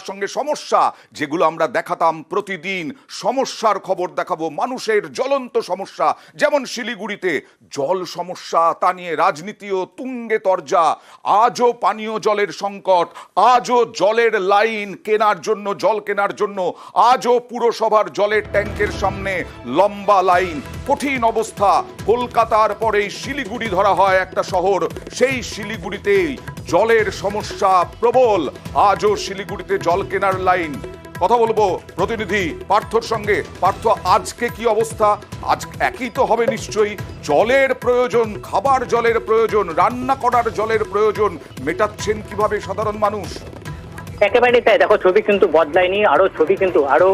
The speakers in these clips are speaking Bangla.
সঙ্গে সমস্যা যেগুলো আমরা দেখাতাম প্রতিদিন, সমস্যার খবর দেখাবো, মানুষের জ্বলন্ত সমস্যা, যেমন শিলিগুড়িতে জল সমস্যা, তা নিয়ে রাজনীতিও তুঙ্গে তরজা। আজও পানীয় জলের সংকট, আজও জলের লাইন কেনার জন্য, জল কেনার জন্য আজও পুরসভার জলের ট্যাঙ্কের সামনে লম্বা লাইন, কঠিন অবস্থা। কলকাতার পরেই শিলিগুড়ি ধরা হয় একটা শহর, সেই শিলিগুড়িতেই জলের সমস্যা প্রবল। আজও শিলিগুড়িতে জল কেনার লাইন। কথা বলবো প্রতিনিধি পার্থর সঙ্গে। পার্থ, আজকে কি অবস্থা? আজ একই তো হবে নিশ্চয়ই। জলের প্রয়োজন, খাবার জলের প্রয়োজন, রান্না করার জলের প্রয়োজন, মেটাচ্ছেন কিভাবে সাধারণ মানুষ? একেবারেই তাই। দেখো, ছবি কিন্তু বদলায়নি, আরো ছবি কিন্তু আরো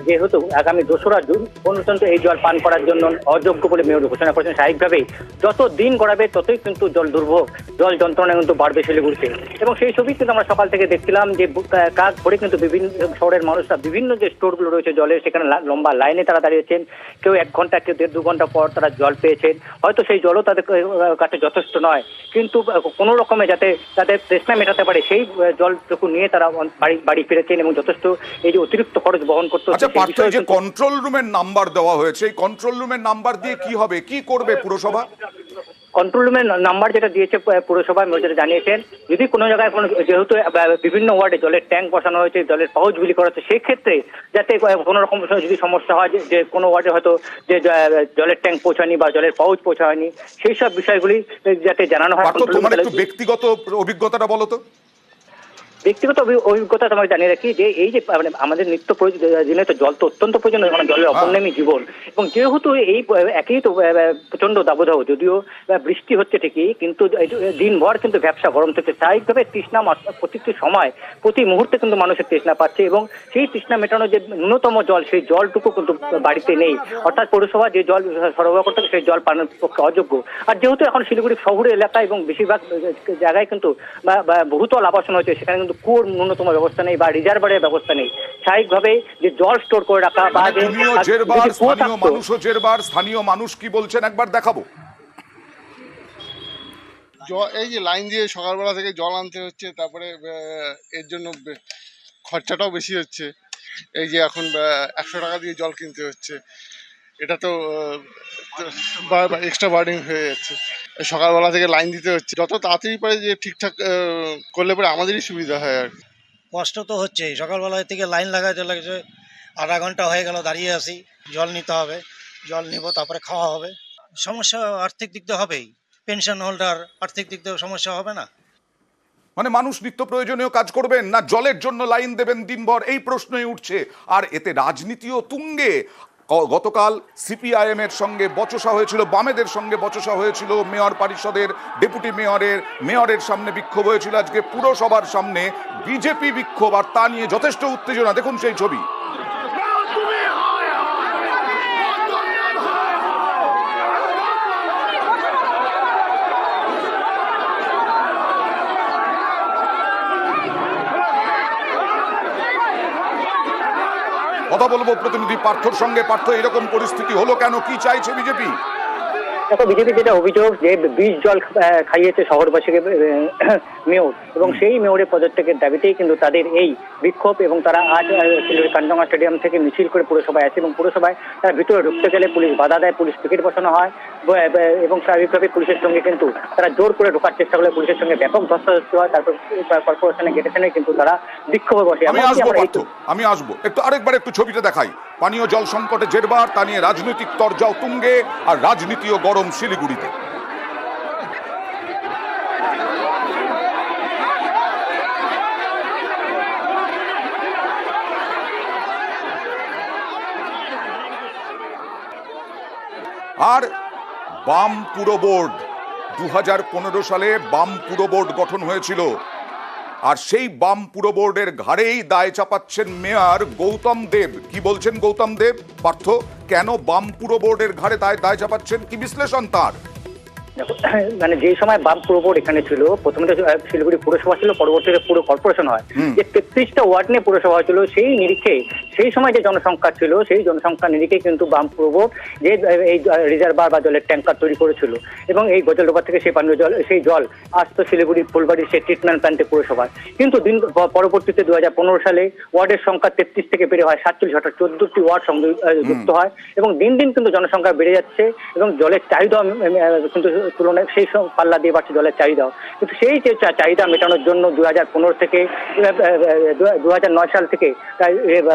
যেহেতু আগামী 2রা জুন পর্যন্ত এই জল পান করার জন্য অযোগ্য বলে মেয়র ঘোষণা করেছেন। স্বাভাবিকভাবেই যত দিন গড়াবে ততই কিন্তু জল দুর্ভোগ, জল যন্ত্রণা কিন্তু বাড়বে শিলিগুড়িতে। এবং সেই ছবি কিন্তু আমরা সকাল থেকে দেখছিলাম যে কাজ ভরে কিন্তু বিভিন্ন শহরের মানুষরা বিভিন্ন যে স্টোরগুলো রয়েছে জলের, সেখানে লম্বা লাইনে তারা দাঁড়িয়েছেন। কেউ 1 ঘন্টা, কেউ 1.5-2 ঘন্টা পর তারা জল পেয়েছেন। হয়তো সেই জলও তাদের কাছে যথেষ্ট নয়, কিন্তু কোনো রকমে যাতে তাদের তৃষ্ণা মেটাতে পারে সেই জল নিয়ে তারা বাড়ি ফিরেছেন এবং যথেষ্ট এই যে অতিরিক্ত খরচ বহন করতে হচ্ছে। আচ্ছা পার্থ, যে কন্ট্রোল রুমের নাম্বার দেওয়া হয়েছে, এই কন্ট্রোল রুমের নাম্বার দিয়ে কি হবে, কি করবে পুরসভা? কন্ট্রোল রুমের নাম্বার যেটা দিয়েছে পুরসভা, মেয়র জানিয়েছেন যদি কোনো জায়গায় যেহেতু বিভিন্ন ওয়ার্ডে জলের ট্যাঙ্ক বসানো হয়েছে, জলের পাউচ বিলি করা হচ্ছে, সেক্ষেত্রে যাতে কোনো রকম যদি সমস্যা হয়, যে কোনো ওয়ার্ডে হয়তো যে জলের ট্যাঙ্ক পৌঁছায়নি বা জলের পাউচ পৌঁছায়নি, সেই সব বিষয়গুলি যাতে জানানো হয়। তোমার একটু ব্যক্তিগত অভিজ্ঞতাটা বলো তো। ব্যক্তিগত অভিজ্ঞতা তোমাকে জানিয়ে রাখি যে এই যে আমাদের নিত্য প্রয়োজনীয় তো জল তো অত্যন্ত প্রয়োজন, মানে জলের অপরিণামী জীবন। এবং যেহেতু এই একই তো প্রচন্ড দাবদাহ, যদিও বৃষ্টি হচ্ছে ঠিকই, কিন্তু দিনভর কিন্তু ব্যবসা গরম থেকে স্বাভাবিকভাবে তৃষ্ণা প্রতিটি সময়, প্রতি মুহূর্তে কিন্তু মানুষের তৃষ্ণা পাচ্ছে। এবং সেই তৃষ্ণা মেটানোর যে ন্যূনতম জল, সেই জলটুকু কিন্তু বাড়িতে নেই। অর্থাৎ পৌরসভা যে জল সরবরাহ করতে সেই জল পানের পক্ষে অযোগ্য। আর যেহেতু এখন শিলিগুড়ি শহরে এলাকা এবং বেশিরভাগ জায়গায় কিন্তু বহুতল আবাসন হয়েছে, সেখানে কিন্তু কুয়োর ন্যূনতম ব্যবস্থা নেই বা রিজার্ভারের ব্যবস্থা নেই। স্বাভাবিকভাবে যে জল স্টোর করে রাখা বা স্থানীয় মানুষ কি বলছেন একবার দেখাবো। এই যে লাইন দিয়ে সকালবেলা থেকে জল আনতে হচ্ছে, তারপরে এর জন্য খরচাটাও বেশি হচ্ছে। এই যে এখন 100 টাকা দিয়ে জল কিনতে হচ্ছে, এটা তো এক্সট্রা বার্ডেন হয়ে যাচ্ছে। সকালবেলা থেকে লাইন দিতে হচ্ছে, যত তাড়াতাড়ি পারে যে ঠিকঠাক করলে পরে আমাদেরই সুবিধা হয়। আর কষ্ট তো হচ্ছে, সকালবেলা থেকে লাইন লাগাতে লাগছে, আধা ঘন্টা হয়ে গেল দাঁড়িয়ে আছি। জল নিতে হবে, জল নিব, তারপরে খাওয়া হবে। সমস্যা আর্থিক দিক দিয়ে হবেই, পেনশন হোল্ডার, আর্থিক দিক দিয়ে সমস্যা হবে না? মানে মানুষ নিত্য প্রয়োজনীয় কাজ করবেন না জলের জন্য লাইন দেবেন দিনভর, এই প্রশ্নই উঠছে। আর এতে রাজনীতিও তুঙ্গে। গতকাল সিপিআইএম এর সঙ্গে বচসা হয়েছিল, বামেদের সঙ্গে বচসা হয়েছিল, মেয়র পরিষদের ডেপুটি মেয়রের সামনে বিক্ষোভ হয়েছিল। আজকে পুরসভার সামনে বিজেপি বিক্ষোভ, আর তা নিয়ে যথেষ্ট উত্তেজনা। দেখুন সেই ছবি। কথা বলবো প্রতিনিধি পার্থর সঙ্গে। পার্থ, এরকম পরিস্থিতি হলো কেন, কি চাইছে বিজেপি? দেখো, বিজেপি যেটা অভিযোগ যে বিষ জল খাইয়েছে শহরবাসীকে মেয়র, এবং সেই মেয়রের পদত্যাগের দাবিতেই কিন্তু তাদের এই বিক্ষোভ। এবং তারা আজ কাঞ্চনজঙ্ঘা স্টেডিয়াম থেকে মিছিল করে পুরসভায় আসে, এবং পুরসভায় তারা ভিতরে ঢুকতে গেলে পুলিশ বাধা দেয়, পুলিশ পিকেট বসানো হয়। এবং স্বাভাবিকভাবে পুলিশের সঙ্গে কিন্তু তারা জোর করে ঢোকার চেষ্টা করলে পুলিশের সঙ্গে ব্যাপক ধস্তাধস্তি হয়। তারপর কর্পোরেশনের গেটের সামনে কিন্তু তারা বিক্ষোভে বসে। আমি আসবো একটু, আরেকবার একটু ছবিটা দেখাই। পানীয় জল সংকটে জেরবার, তা নিয়ে রাজনৈতিক তরজাও তুঙ্গে, আর রাজনীতিও গরম শিলিগুড়িতে। আর বাম পুর বোর্ড 2015 সালে বাম পুর বোর্ড গঠন হয়েছিল, আর সেই বাম পুর বোর্ডের ঘাড়েই দায় চাপাচ্ছেন মেয়র গৌতম দেব। কি বলছেন গৌতম দেব? পার্থ, কেন বাম পুর বোর্ডের ঘাড়ে দায় চাপাচ্ছেন, কি বিশ্লেষণ তার? মানে যে সময় বাম পুর বোর্ড এখানে ছিল, প্রথমে তো শিলিগুড়ি পুরসভা ছিল, পরবর্তীতে পুরো কর্পোরেশন হয়, যে 33টা ওয়ার্ড নিয়ে পুরসভা ছিল, সেই নিরিখে সেই সময় যে জনসংখ্যা ছিল সেই জনসংখ্যা নিরিখে কিন্তু বামপুর বোর্ড যে এই রিজার্ভার বা জলের ট্যাঙ্কার তৈরি করেছিল এবং এই গজলডোবা থেকে সেই পানীয় জল সেই জল আসতো শিলিগুড়ি ফুলবাড়ির সেই ট্রিটমেন্ট প্ল্যান্টে পুরসভায়। কিন্তু দিন পরবর্তীতে 2015 সালে ওয়ার্ডের সংখ্যা 33 থেকে বেড়ে হয় 47, অর্থাৎ 14টি ওয়ার্ড যুক্ত হয় এবং দিন দিন কিন্তু জনসংখ্যা বেড়ে যাচ্ছে এবং জলের চাহিদা কিন্তু তুলনায় সেই পাল্লা দিয়ে বাড়ছে জলের চাহিদাও। কিন্তু সেই যে চাহিদা মেটানোর জন্য 2015 থেকে 2009 সাল থেকে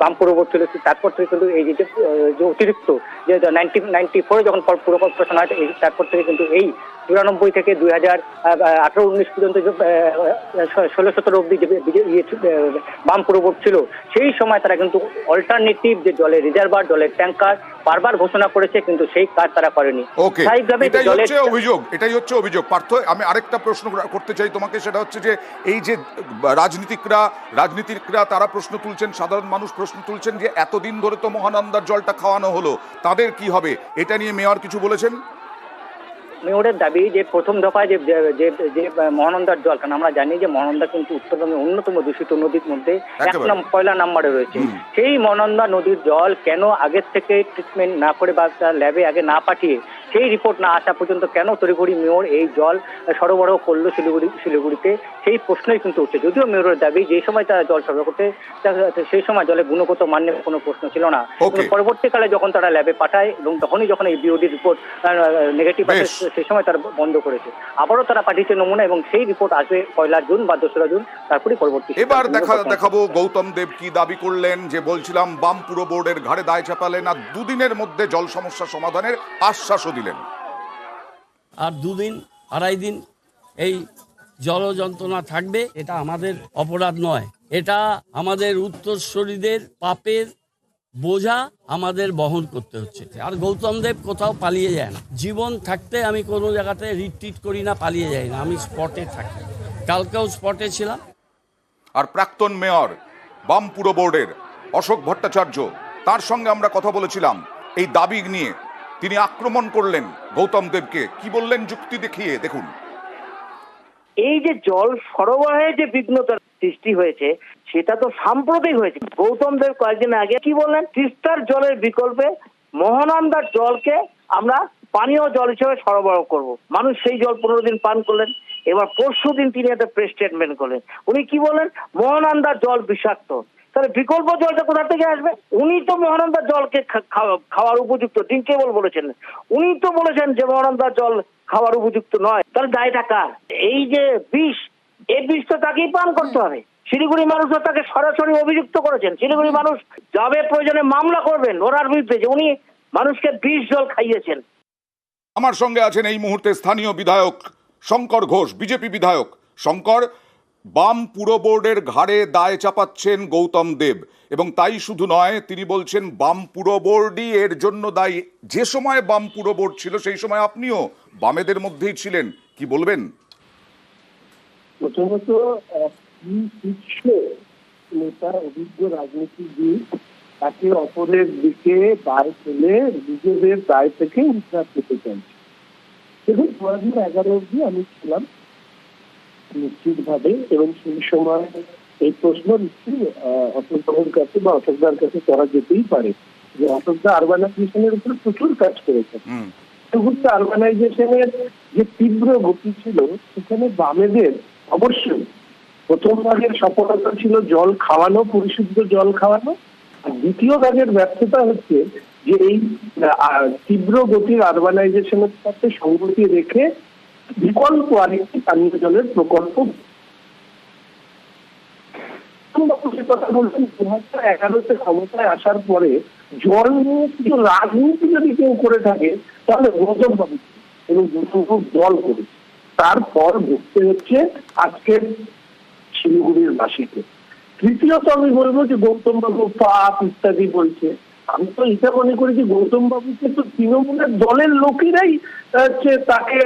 বামপুর বোর্ড ছিল, তারপর থেকে কিন্তু এই যে অতিরিক্ত যে 1994 যখন পুরো কর্পোরেশন হয় তারপর থেকে কিন্তু এই 94 থেকে 2018-19 পর্যন্ত 16-17 অব্দি যে বামপুর বোর্ড ছিল সেই সময় তারা কিন্তু অল্টারনেটিভ যে জলের রিজার্ভার জলের ট্যাঙ্কার বারবার ঘোষণা করেছে, কিন্তু সেই কাজ তারা করেনি। ওকে, এটাই হচ্ছে অভিযোগ। পার্থ, আমি আরেকটা প্রশ্ন করতে চাই তোমাকে, সেটা হচ্ছে যে এই যে রাজনীতিকরা তারা প্রশ্ন তুলছেন, সাধারণ মানুষ প্রশ্ন তুলছেন যে এতদিন ধরে তো মহানন্দার জলটা খাওয়ানো হলো, তাদের কি হবে? এটা নিয়ে মেয়র কিছু বলেছেন? মেয়রের দাবি যে প্রথম দফায় যে মহানন্দার জল, কারণ আমরা জানি যে মহানন্দা কিন্তু উত্তরবঙ্গের অন্যতম দূষিত নদীর মধ্যে পয়লা নাম্বারে রয়েছে। সেই মহানন্দা নদীর জল কেন আগের থেকে ট্রিটমেন্ট না করে বা ল্যাবে আগে না পাঠিয়ে সেই রিপোর্ট না আসা পর্যন্ত কেন তড়িঘড়ি মেয়র এই জল সরবরাহ করলো শিলিগুড়িতে, সেই প্রশ্নই কিন্তু উঠছে। যদিও মেয়রের দাবি যে সময় তারা জল সরবরাহ করতে সেই সময় জলের গুণগত মান নিয়ে কোনো প্রশ্ন ছিল না, পরবর্তীকালে যখন তারা ল্যাবে পাঠায় এবং তখনই যখন এই বিওডি রিপোর্ট নেগেটিভ আসে সেই সময় তারা বন্ধ করেছে। আবারও তারা পাঠিয়েছে নমুনা এবং সেই রিপোর্ট আসবে 1 জুন বা 2 জুন, তারপরে পরবর্তী। এবার দেখাবো গৌতম দেব কি দাবি করলেন। যে বলছিলাম বামপুর বোর্ডের ঘাড়ে দায় চাপালেন আর 2 দিনের মধ্যে জল সমস্যা সমাধানের আশ্বাসও দিলেন। আর 2 দিন 2.5 দিন এই জল যন্ত্রণা থাকবে, এটা আমাদের অপরাধ নয়, এটা আমাদের উত্তরসূরিদের পাপের বোঝা আমাদের বহন করতে হচ্ছে। আর গৌতম দেব কোথাও পালিয়ে যায় না। জীবন থাকতে আমি কোনো জায়গাতে রিট্রিট করি না, পালিয়ে যাই না, আমি স্পটে থাকি। কালকেও স্পটে ছিলাম। আর প্রাক্তন মেয়র বামপুর বোর্ডের অশোক ভট্টাচার্য, তার সঙ্গে আমরা কথা বলেছিলাম এই দাবি নিয়ে। তিনি আক্রমণ করলেন গৌতম দেবকে, কি বললেন যুক্তি দেখিয়ে দেখুন। এই যে জল সরবরাহে যে বিঘ্নতার সৃষ্টি হয়েছে সেটা তো সাম্প্রতিক হয়েছে। গৌতম দেব কয়েকদিন আগে কি বললেন, তিস্তার জলের বিকল্পে মহানন্দার জলকে আমরা পানীয় জল হিসেবে সরবরাহ করব। মানুষ সেই জল 15 দিন পান করলেন। এবার পরশু দিন তিনি একটা প্রেস স্টেটমেন্ট করলেন। উনি কি বললেন, মহানন্দার জল বিষাক্ত। তাহলে বিকল্প জলটা কোথা থেকে আসবে? উনি তো মহানন্দার জলকে খাওয়ার উপযুক্ত, ড্রিঙ্কেবল বলেছেন। উনি তো বলেছেন যে মহানন্দার জল খাওয়ার উপযুক্ত নয়। তাহলে দায়টা কার? এই যে বিষ, এই বিষ তো তাকেই পান করতে হবে। শিলিগুড়ি মানুষও তাকে সরাসরি অভিযুক্ত করেছেন। শিলিগুড়ি মানুষ যাবে, প্রয়োজনে মামলা করবেন ওনার বিরুদ্ধে যে উনি মানুষকে বিষ জল খাইয়েছেন। আমার সঙ্গে আছেন এই মুহূর্তে স্থানীয় বিধায়ক শঙ্কর ঘোষ, বিজেপি বিধায়ক। শঙ্কর, বাম পুর বোর্ডের ঘাড়ে দায় চাপাচ্ছেন গৌতম দেব, এবং তাই শুধু নয়, তিনি বলছেন বাম পুর বোর্ডই এর জন্য দায়ী। যে সময় বাম পুর বোর্ড ছিল সেই সময় আপনিও বামেদের মধ্যেই ছিলেন, কি বলবেন? প্রথমত নেতা, অভিজ্ঞ রাজনীতিবিদ তাকে অপরের দিকে দায় ফেলে নিজেদের দায় থেকে উদ্ধার পেতে চাইছে। দেখুন, 2011 অব্দি আমি ছিলাম নিশ্চিতভাবে, এবং সেই সময় এই প্রশ্ন নিশ্চয়ই অশোকবাবুর কাছে বা অশোকদার কাছে করা যেতেই পারে যে অশোকদা আরবানাইজেশনের উপর প্রচুর কাজ করেছেন। আরবানাইজেশনের যে তীব্র গতি ছিল সেখানে বামেদের অবশ্যই প্রথম ভাগের সফলতা ছিল জল খাওয়ানো, পরিশুদ্ধ জল খাওয়ানো। আর দ্বিতীয় ভাগের ব্যর্থতা হচ্ছে যে এই তীব্র গতির আরবানাইজেশনের সাথে সংগতি রেখে বিকল্প আরেকটি পানীয় জলের প্রকল্প। কথা বলছেন 2011-তে ক্ষমতায় আসার পরে জল নিয়ে কিছু রাজনীতি যদি কেউ করে থাকে তাহলে গৌতম বাবু, এবং গৌতম জল করে তারপর ভুগতে হচ্ছে আজকের শিলিগুড়ির বাসীকে। তৃতীয়ত আমি বলবো যে গৌতম বাবু পাপ ইত্যাদি বলছে। আমি তো এটা মনে করি যে গৌতম বাবুকে তো তৃণমূলের দলের লোকেরাই তাকে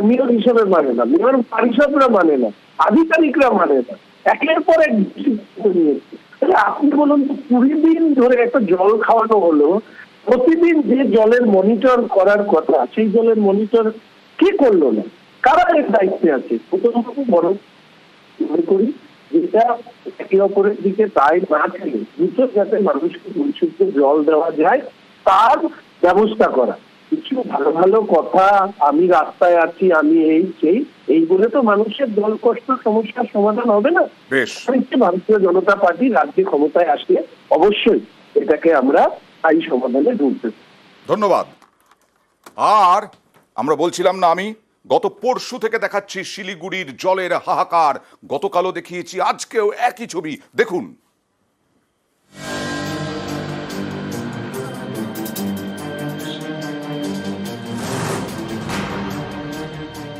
মেয়র হিসেবে মানে না, মেয়র পারিষদরা মানে না, আধিকারিকরা মানে না, একের পর এক নিয়েছে। আপনি বলুন তো, 20 দিন ধরে একটা জল খাওয়ানো হলো, প্রতিদিন যে জলের মনিটর করার কথা সেই জলের মনিটর কে করলো না? কারা এর দায়িত্বে আছে? গৌতম বাবু বড় মনে করি যেটা একে অপরের দিকে দায় না খেলে দ্রুত যাতে মানুষকে পরিশুদ্ধ জল দেওয়া যায় তার ব্যবস্থা করা। কিছু ভালো ভালো কথা, আমি রাস্তায় আছি, আমি এই সেই, এই বলে তো মানুষের জল কষ্ট সমস্যার সমাধান হবে না। বেশ, ভারতীয় জনতা পার্টি রাজ্যে ক্ষমতায় আসলে অবশ্যই এটাকে আমরা স্থায়ী সমাধানে ঢুকতে। ধন্যবাদ। আর আমরা বলছিলাম না, আমি গত পরশু থেকে দেখাচ্ছি শিলিগুড়ির জলের হাহাকার। গতকালও দেখিয়েছি, আজকেও একই ছবি দেখুন।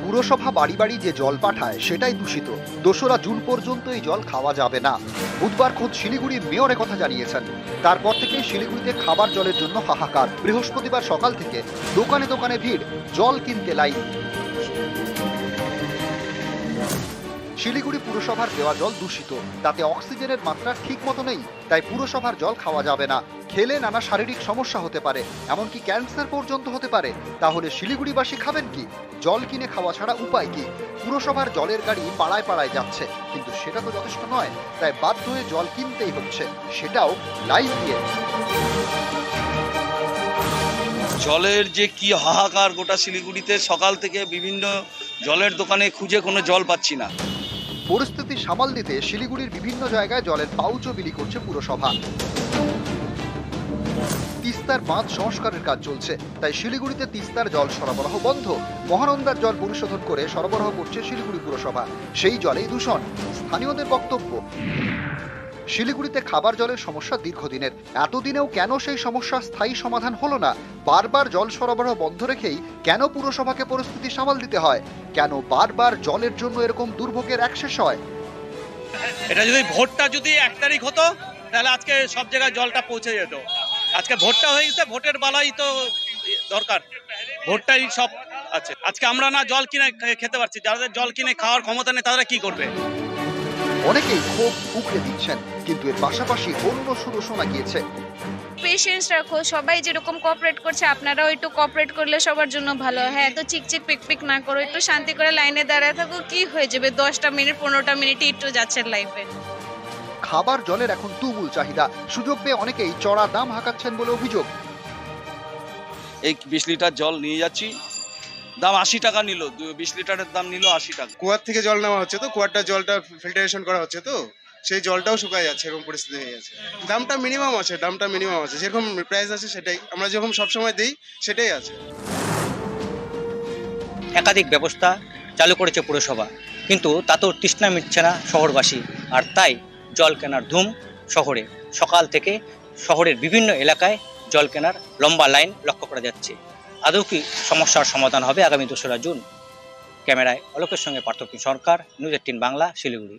পুরসভা বাড়ি বাড়ি যে জল পাঠায় সেটাই দূষিত। 2রা জুন পর্যন্ত এই জল খাওয়া যাবে না। বুধবার খোদ শিলিগুড়ির মেয়র কথা জানিয়েছেন। তারপর থেকে শিলিগুড়িতে খাবার জলের জন্য হাহাকার। বৃহস্পতিবার সকাল থেকে দোকানে দোকানে ভিড়, জল কিনতে লাইন। শিলিগুড়ি পুরসভার দেওয়া জল দূষিত, তাতে অক্সিজেনের মাত্রা ঠিক মতো নেই, তাই পুরসভার জল খাওয়া যাবে না। খেলে নানা শারীরিক সমস্যা হতে পারে, এমনকি ক্যান্সার পর্যন্ত হতে পারে। তাহলে শিলিগুড়িবাসী খাবেন কি? জল কিনে খাওয়া ছাড়া উপায় কি? পুরসভার জলের গাড়ি পাড়ায় পাড়ায় যাচ্ছে, কিন্তু সেটা তো যথেষ্ট নয়, তাই বাধ্য হয়ে জল কিনতেই হচ্ছে, সেটাও লাইন দিয়ে। জলের যে কি হাহাকার গোটা শিলিগুড়িতে, সকাল থেকে বিভিন্ন জলের দোকানে খুঁজে কোনো জল পাচ্ছি না। পরিস্থিতি সামাল দিতে শিলিগুড়ির বিভিন্ন জায়গায় জলের পাউচও বিলি করছে পুরসভা। তিস্তার বাঁধ সংস্কারের কাজ চলছে, তাই শিলিগুড়িতে তিস্তার জল সরবরাহ বন্ধ। মহানন্দার জল পরিশোধন করে সরবরাহ করছে শিলিগুড়ি পুরসভা, সেই জলেই দূষণ। স্থানীয়দের বক্তব্য, শিলিগুড়িতে খাবার জলের সমস্যা দীর্ঘদিনের। এতদিনেও কেন সেই সমস্যা স্থায়ী সমাধান হলো না? বারবার জল সরবরাহ বন্ধ রেখেই কেন পুরসভাকে পরিস্থিতি সামাল দিতে হয়? কেন বারবার জলের জন্য এরকম দুর্ভোগের অ্যাক্সেস হয়? এটা যদি ভোটটা যদি 1 তারিখ হতো, তাহলে আজকে সব জায়গায় জলটা পৌঁছে যেত। আজকে ভোটটা হয়ে গেছে, ভোটের বেলায় তো দরকার, ভোটটাই সব আছে। আজকে আমরা না জল কিনে খেতে পারছি, যাদের জল কিনে খাওয়ার ক্ষমতা নেই তারা কি করবে? অনেকেই ক্ষোভ উগড়ে দিচ্ছেন, কিন্তু এর পাশাপাশি অন্য সুরও শোনা গিয়েছে। পেশেন্স রাখো, সবাই যেরকম কোঅপারেট করছে আপনারাও একটু কোঅপারেট করলে সবার জন্য ভালো। হ্যাঁ, তো চিকচিক পিকপিক না করো, একটু শান্তি করে লাইনে দাঁড়ায় থাকো, কি হয়ে যাবে? 10টা মিনিট 15টা মিনিট একটু যাচ্ছেন লাইফে। খাবার জলের এখন তুমুল চাহিদা, সুযোগ পেয়ে অনেকেই চড়া দাম হাঁকাচ্ছেন বলে অভিযোগ। এই 20 লিটার জল নিয়ে যাচ্ছি, দাম 80 টাকা নিল, 20 লিটারের দাম নিল 80 টাকা। কুয়ার থেকে জল নেওয়া হচ্ছে, তো কুয়ারটা জলটা ফিল্টারেশন করা হচ্ছে, তো সেই জলটাও শুকায় যাচ্ছে, এরকম পরিস্থিতি হয়ে যাচ্ছে। দামটা মিনিমাম আছে, যেরকম প্রাইস আছে সেটাই আমরা যেরকম সবসময় দিই সেটাই আছে। একাধিক ব্যবস্থা চালু করেছে পুরসভা, কিন্তু তাতেও তৃষ্ণা মিটছে না শহরবাসী। আর তাই জল কেনার ধুম শহরে। সকাল থেকে শহরের বিভিন্ন এলাকায় জল কেনার লম্বা লাইন লক্ষ্য করা যাচ্ছে। আদৌ কি সমস্যার সমাধান হবে আগামী 2রা জুন? ক্যামেরায় অলোকের সঙ্গে পার্থপ্রতিম সরকার, নিউজ 18 বাংলা, শিলিগুড়ি।